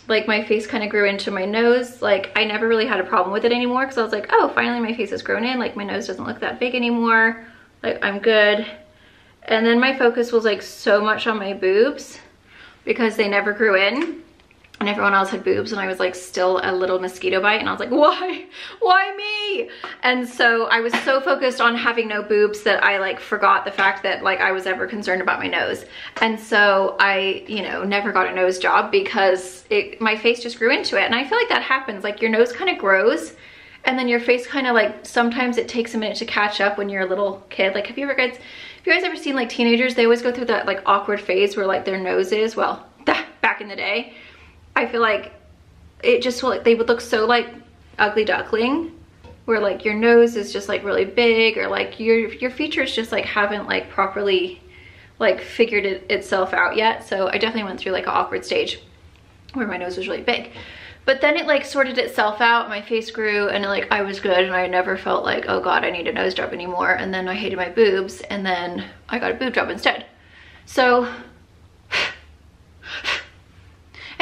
[SPEAKER 1] like my face kind of grew into my nose, like I never really had a problem with it anymore because I was like, oh, finally my face has grown in, like my nose doesn't look that big anymore, like I'm good. And then my focus was like so much on my boobs because they never grew in and everyone else had boobs and I was like still a little mosquito bite, and I was like, why me? And so I was so focused on having no boobs that I like forgot the fact that like I was ever concerned about my nose. And so I, you know, never got a nose job because my face just grew into it. And I feel like that happens, like your nose kind of grows and then your face kind of like, sometimes it takes a minute to catch up when you're a little kid. Like have you guys ever seen like teenagers? They always go through that like awkward phase where like their nose is, well, back in the day, I feel like it just, like they would look so like ugly duckling, where like your nose is just like really big, or like your features just like haven't like properly like figured itself out yet. So I definitely went through like an awkward stage where my nose was really big, but then it like sorted itself out. My face grew and like I was good, and I never felt like, oh God, I need a nose job anymore. And then I hated my boobs, and then I got a boob job instead. So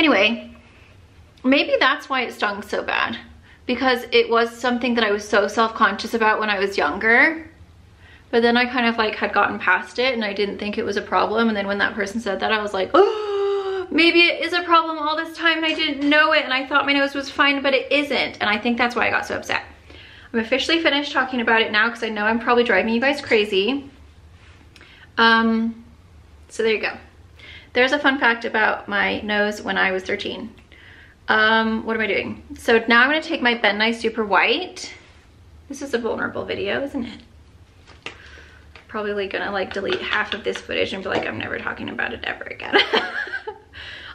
[SPEAKER 1] Anyway, maybe that's why it stung so bad, because it was something that I was so self-conscious about when I was younger. But then I kind of like had gotten past it and I didn't think it was a problem. And then when that person said that, I was like, oh, maybe it is a problem all this time and I didn't know it and I thought my nose was fine, but it isn't. And I think that's why I got so upset. I'm officially finished talking about it now because I know I'm probably driving you guys crazy. So there you go. There's a fun fact about my nose when I was 13. What am I doing? So now I'm gonna take my Ben Nye Super White. This is a vulnerable video, isn't it? Probably gonna like delete half of this footage and be like, I'm never talking about it ever again.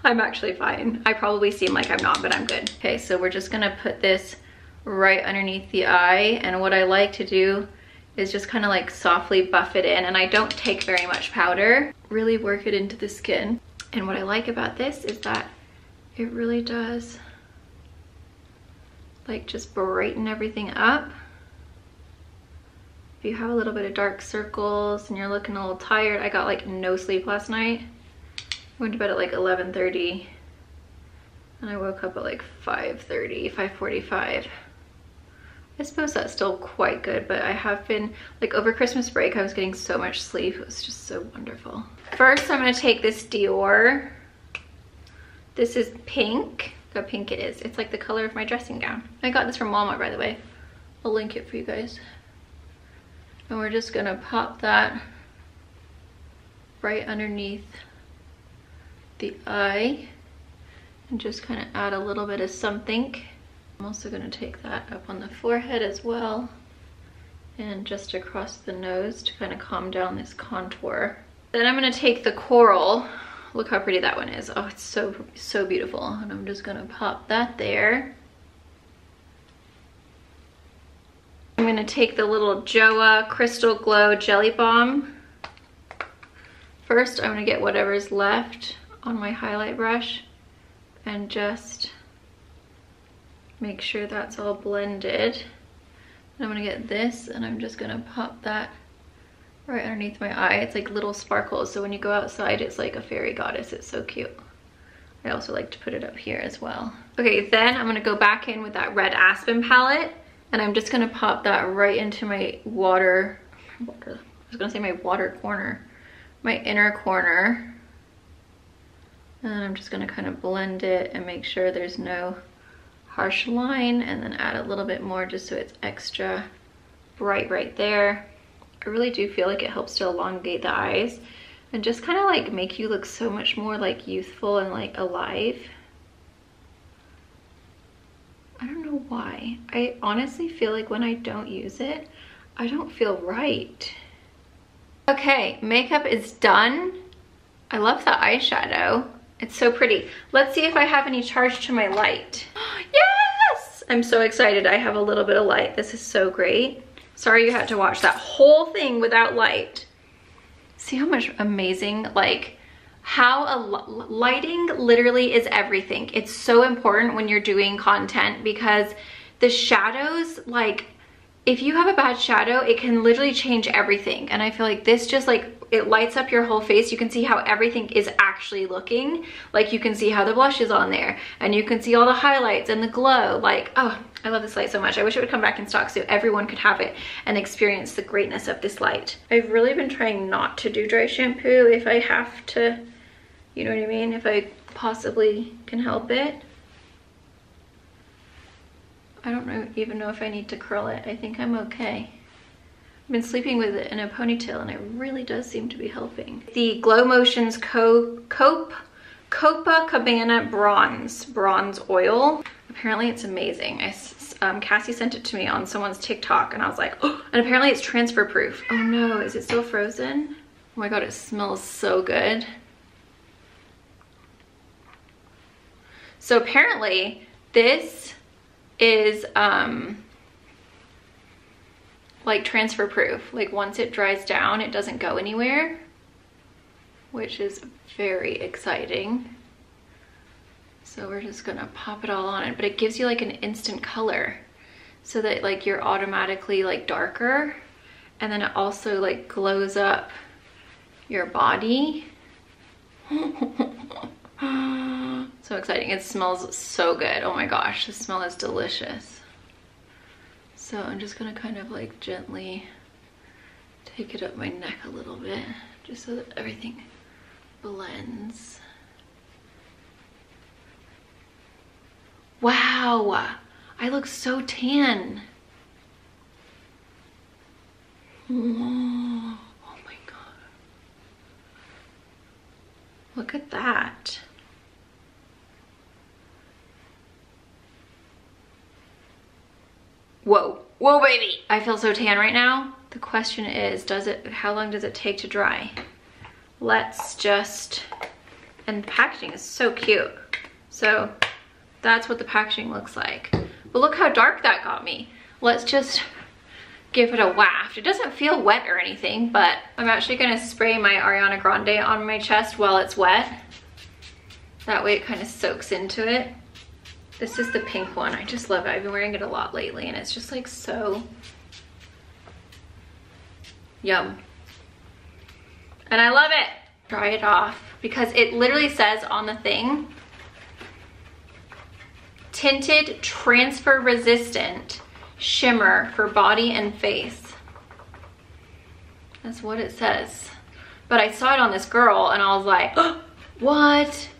[SPEAKER 1] I'm actually fine. I probably seem like I'm not, but I'm good. Okay, so we're just gonna put this right underneath the eye, and what I like to do is just kind of like softly buff it in, and I don't take very much powder. Really work it into the skin. And what I like about this is that it really does like just brighten everything up. If you have a little bit of dark circles and you're looking a little tired, I got like no sleep last night. I went to bed at like 11:30 and I woke up at like 5:30, 5:45. I suppose that's still quite good, but I have been, like over Christmas break, I was getting so much sleep. It was just so wonderful. First, I'm gonna take this Dior. This is pink. Look how pink it is. It's like the color of my dressing gown. I got this from Walmart, by the way. I'll link it for you guys. And we're just gonna pop that right underneath the eye and just kind of add a little bit of something. I'm also gonna take that up on the forehead as well and just across the nose to kind of calm down this contour. Then I'm gonna take the coral. Look how pretty that one is. Oh, it's so beautiful. And I'm just gonna pop that there. I'm gonna take the little Joa Crystal Glow Jelly Balm. First, I'm gonna get whatever's left on my highlight brush and just make sure that's all blended. And I'm gonna get this and I'm just gonna pop that right underneath my eye. It's like little sparkles, so when you go outside, it's like a fairy goddess. It's so cute. I also like to put it up here as well. Okay, then I'm gonna go back in with that red Aspen palette and I'm just gonna pop that right into my water. I was gonna say my water corner, my inner corner. And I'm just gonna kind of blend it and make sure there's no harsh line, and then add a little bit more just so it's extra bright right there. I really do feel like it helps to elongate the eyes and just kind of like make you look so much more like youthful and like alive. I don't know why. I honestly feel like when I don't use it, I don't feel right. Okay, makeup is done. I love the eyeshadow. It's so pretty. Let's see if I have any charge to my light. Yes! I'm so excited I have a little bit of light. This is so great. Sorry you had to watch that whole thing without light. See how much amazing, like how lighting literally is everything. It's so important when you're doing content because the shadows, like if you have a bad shadow, it can literally change everything. And I feel like this just like, it lights up your whole face. You can see how everything is actually looking. Like you can see how the blush is on there and you can see all the highlights and the glow. Like, oh, I love this light so much. I wish it would come back in stock so everyone could have it and experience the greatness of this light. I've really been trying not to do dry shampoo if I have to, you know what I mean? If I possibly can help it. I don't even know if I need to curl it. I think I'm okay. I've been sleeping with it in a ponytail and it really does seem to be helping. The Glow Motions Copacabana Bronze Oil. Apparently it's amazing. Cassie sent it to me on someone's TikTok and I was like, oh, and apparently it's transfer proof. Oh no, is it still frozen? Oh my God, it smells so good. So apparently this is like transfer proof. Like once it dries down, it doesn't go anywhere, which is very exciting. So we're just gonna pop it all on it, but it gives you like an instant color so that like you're automatically like darker, and then it also like glows up your body. So exciting. It smells so good. Oh my gosh, the smell is delicious. So I'm just gonna kind of like gently take it up my neck a little bit, just so that everything blends. Wow, I look so tan. Oh my God. Look at that. Whoa, whoa baby. I feel so tan right now. The question is, how long does it take to dry? Let's just, and the packaging is so cute. So that's what the packaging looks like. But look how dark that got me. Let's just give it a waft. It doesn't feel wet or anything, but I'm actually gonna spray my Ariana Grande on my chest while it's wet. That way it kind of soaks into it. This is the pink one. I just love it. I've been wearing it a lot lately and it's just like so yum. And I love it. Dry it off because it literally says on the thing, tinted transfer resistant shimmer for body and face. That's what it says. But I saw it on this girl and I was like, oh, what?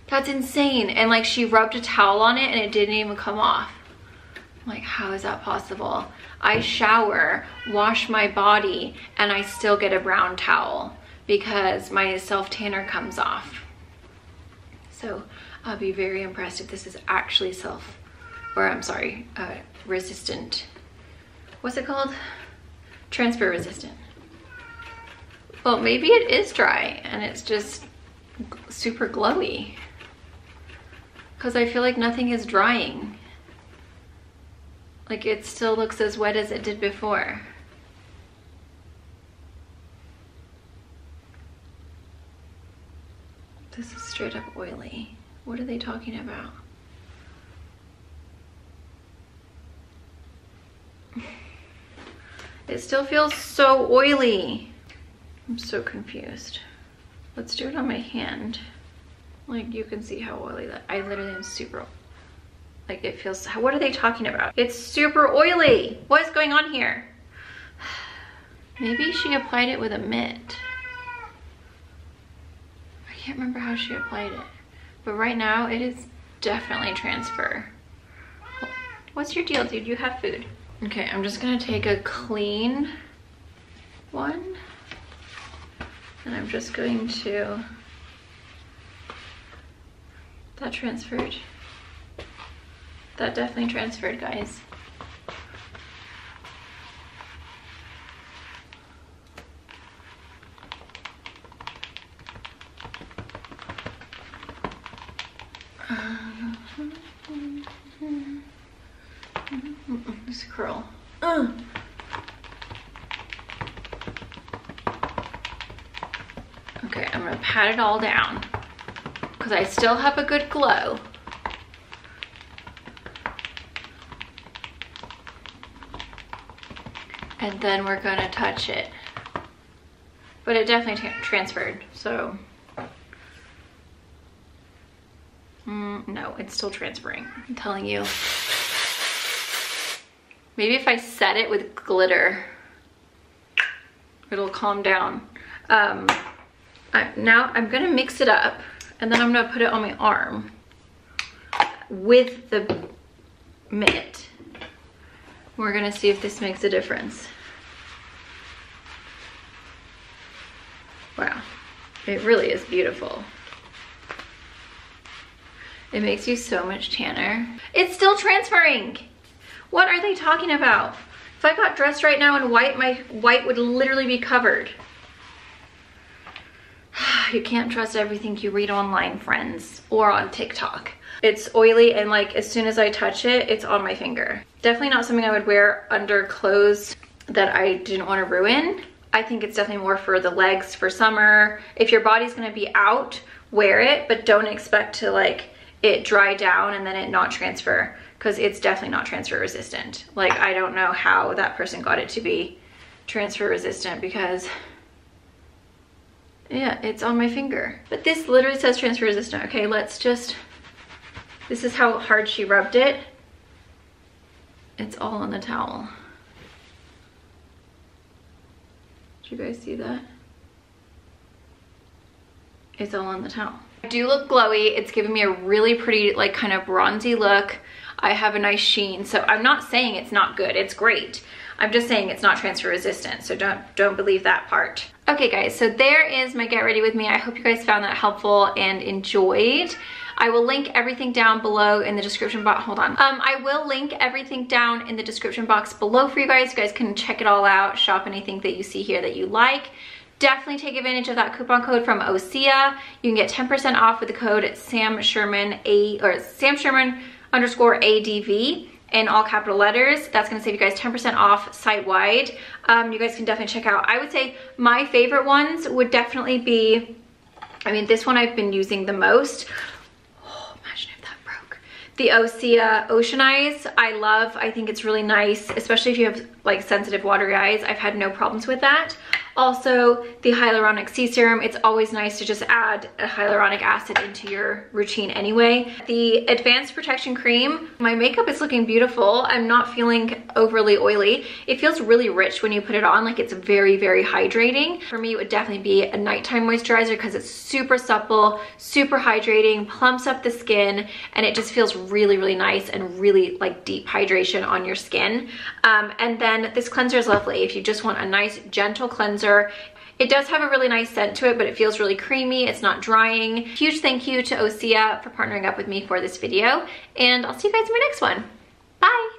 [SPEAKER 1] That's insane. And like she rubbed a towel on it and it didn't even come off. I'm like, how is that possible? I shower, wash my body, and I still get a brown towel because my self tanner comes off. So I'll be very impressed if this is actually resistant. What's it called? Transfer resistant. Well, maybe it is dry and it's just super glowy. Because I feel like nothing is drying. Like it still looks as wet as it did before. This is straight up oily. What are they talking about? It still feels so oily. I'm so confused. Let's do it on my hand. Like you can see how oily that, I literally am super, like it feels, what are they talking about? It's super oily. What is going on here? Maybe she applied it with a mitt. I can't remember how she applied it. But right now it is definitely transfer. What's your deal, dude? You have food. Okay, I'm just gonna take a clean one. And I'm just going to, that transferred. That definitely transferred, guys. This curl. Okay, I'm gonna pat it all down because I still have a good glow. And then we're gonna touch it. But it definitely transferred, so. No, it's still transferring, I'm telling you. Maybe if I set it with glitter, it'll calm down. Now I'm gonna mix it up and then I'm gonna put it on my arm with the mitt. We're gonna see if this makes a difference. Wow, it really is beautiful. It makes you so much tanner. It's still transferring. What are they talking about? If I got dressed right now in white, my white would literally be covered. You can't trust everything you read online, friends, or on TikTok. It's oily and like as soon as I touch it, it's on my finger. Definitely not something I would wear under clothes that I didn't want to ruin. I think it's definitely more for the legs for summer. If your body's gonna be out, wear it, but don't expect to like it dry down and then it not transfer, because it's definitely not transfer resistant. Like I don't know how that person got it to be transfer resistant because yeah, it's on my finger. But this literally says transfer resistant. Okay, let's just This is how hard she rubbed it. It's all on the towel. Did you guys see that? It's all on the towel. I do look glowy. It's giving me a really pretty, like, kind of bronzy look. I have a nice sheen, so I'm not saying it's not good. It's great. I'm just saying it's not transfer resistant, so don't believe that part. Okay guys, so there is my get ready with me. I hope you guys found that helpful and enjoyed. I will link everything down below in the description box. Hold on. I will link everything down in the description box below for you guys. You guys can check it all out, shop anything that you see here that you like. Definitely take advantage of that coupon code from OSEA. You can get 10% off with the code SamSchuerman _ADV in all capital letters. That's gonna save you guys 10% off site-wide. You guys can definitely check out. I would say my favorite ones would definitely be, I mean, this one I've been using the most. Oh, imagine if that broke. The OSEA Ocean Eyes, I love. I think it's really nice, especially if you have like sensitive watery eyes. I've had no problems with that. Also, the hyaluronic sea serum, it's always nice to just add a hyaluronic acid into your routine anyway. The advanced protection cream, my makeup is looking beautiful. I'm not feeling overly oily. It feels really rich when you put it on, like it's very, very hydrating. For me, it would definitely be a nighttime moisturizer because it's super supple, super hydrating, plumps up the skin, and it just feels really, really nice and really like deep hydration on your skin. And then this cleanser is lovely if you just want a nice gentle cleanser. It does have a really nice scent to it, but it feels really creamy. It's not drying. Huge thank you to OSEA for partnering up with me for this video, and I'll see you guys in my next one. Bye.